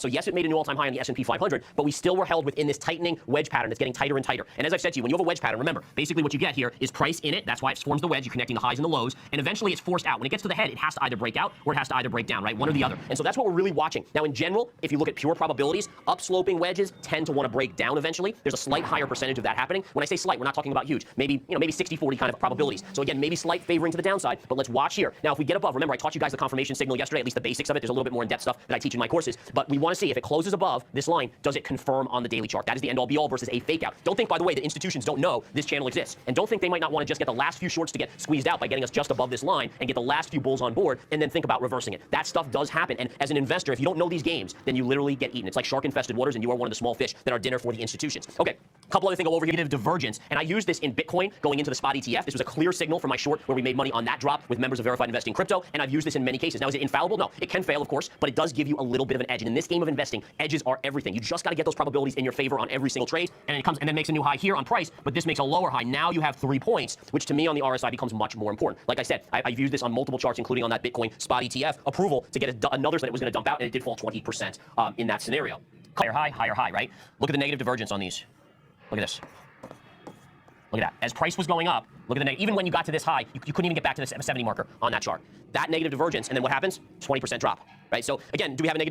So yes, it made a new all-time high on the S&P 500, but we still were held within this tightening wedge pattern that's getting tighter and tighter. And as I've said to you, when you have a wedge pattern, remember, basically what you get here is price in it. That's why it forms the wedge. You're connecting the highs and the lows, and eventually it's forced out. When it gets to the head, it has to either break out or it has to either break down, right? One or the other. And so that's what we're really watching. Now, in general, if you look at pure probabilities, upsloping wedges tend to want to break down eventually. There's a slight higher percentage of that happening. When I say slight, we're not talking about huge. Maybe 60-40 kind of probabilities. So again, maybe slight favoring to the downside, but let's watch here. Now, if we get above, remember I taught you guys the confirmation signal yesterday, at least the basics of it. There's a little bit more in-depth stuff that I teach in my courses, but we want to see if it closes above this line, does it confirm on the daily chart? That is the end all be all versus a fake out. Don't think, by the way, that institutions don't know this channel exists, and don't think they might not want to just get the last few shorts to get squeezed out by getting us just above this line and get the last few bulls on board and then think about reversing it. That stuff does happen, and as an investor, if you don't know these games, then you literally get eaten. It's like shark-infested waters, and you are one of the small fish that are dinner for the institutions. Okay, a couple other things over here. Negative divergence, and I use this in Bitcoin going into the spot ETF. This was a clear signal for my short where we made money on that drop with members of Verified Investing Crypto, and I've used this in many cases. Now, is it infallible? No, it can fail, of course, but it does give you a little bit of an edge. And in this game of investing, edges are everything. You just got to get those probabilities in your favor on every single trade, and it comes and then makes a new high here on price, but this makes a lower high. Now you have 3 points, which to me on the RSI becomes much more important. Like I said, I've used this on multiple charts, including on that Bitcoin spot ETF approval to get another that it was going to dump out, and it did fall 20% in that scenario. Higher high, right? Look at the negative divergence on these. Look at this. Look at that. As price was going up, look at the even when you got to this high, you couldn't even get back to the 70 marker on that chart. That negative divergence, and then what happens? 20% drop, right? So again, do we have a negative